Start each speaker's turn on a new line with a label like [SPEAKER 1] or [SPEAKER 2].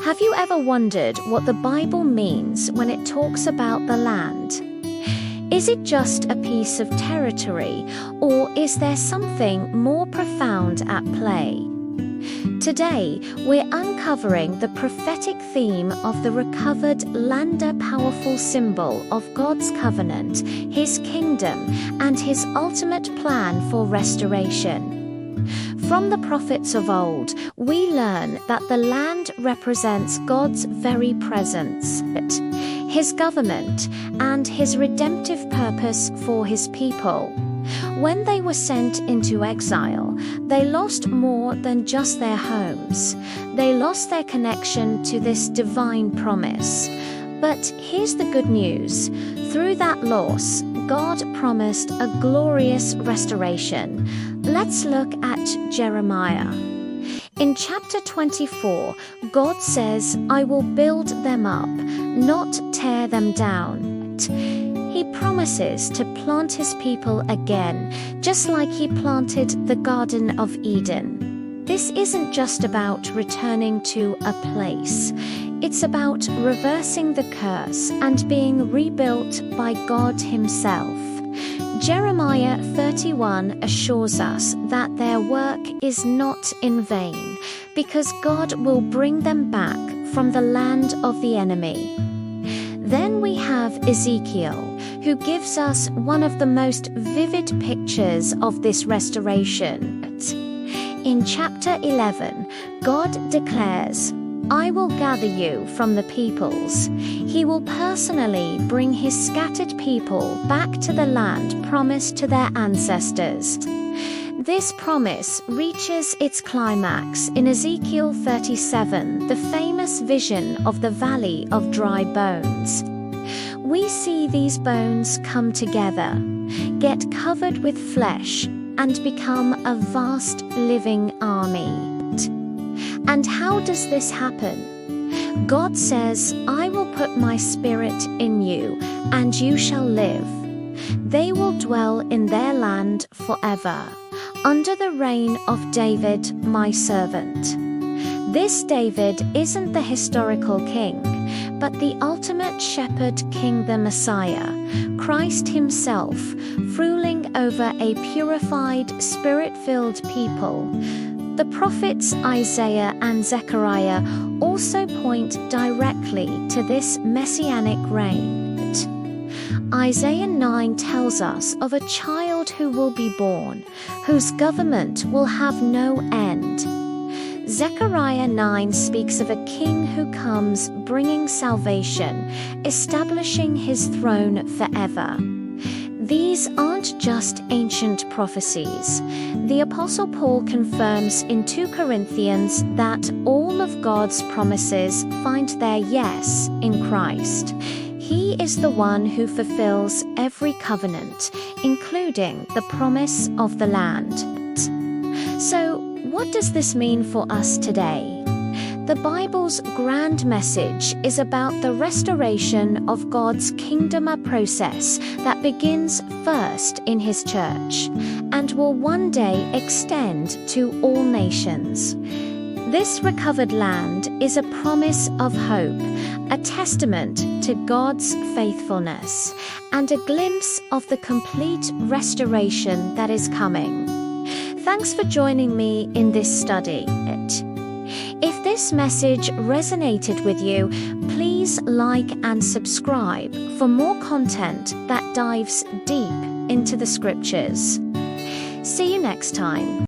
[SPEAKER 1] Have you ever wondered what the Bible means when it talks about the land? Is it just a piece of territory, or is there something more profound at play? Today, we're uncovering the prophetic theme of the recovered land, a powerful symbol of God's covenant, His kingdom, and His ultimate plan for restoration. From the prophets of old, we learn that the land represents God's very presence, His government, and His redemptive purpose for His people. When they were sent into exile, they lost more than just their homes. They lost their connection to this divine promise. But here's the good news. Through that loss, God promised a glorious restoration. Let's look at Jeremiah. In chapter 24, God says, "I will build them up, not tear them down." He promises to plant His people again, just like He planted the Garden of Eden. This isn't just about returning to a place. It's about reversing the curse and being rebuilt by God Himself. Jeremiah 31 assures us that their work is not in vain, because God will bring them back from the land of the enemy. Then we have Ezekiel, who gives us one of the most vivid pictures of this restoration. In chapter 11, God declares, "I will gather you from the peoples." He will personally bring His scattered people back to the land promised to their ancestors. This promise reaches its climax in Ezekiel 37, the famous vision of the Valley of Dry Bones. We see these bones come together, get covered with flesh, and become a vast living army. And how does this happen? God says, "I will put my spirit in you, and you shall live. They will dwell in their land forever, under the reign of David, my servant." This David isn't the historical king, but the ultimate shepherd king, the Messiah, Christ Himself, ruling over a purified, spirit-filled people. The prophets Isaiah and Zechariah also point directly to this messianic reign. Isaiah 9 tells us of a child who will be born, whose government will have no end. Zechariah 9 speaks of a king who comes bringing salvation, establishing His throne forever. These aren't just ancient prophecies. The Apostle Paul confirms in 2 Corinthians that all of God's promises find their yes in Christ. He is the one who fulfills every covenant, including the promise of the land. So, what does this mean for us today? The Bible's grand message is about the restoration of God's kingdom, a process that begins first in His church and will one day extend to all nations. This recovered land is a promise of hope, a testament to God's faithfulness, and a glimpse of the complete restoration that is coming. Thanks for joining me in this study. If this message resonated with you, please like and subscribe for more content that dives deep into the scriptures. See you next time.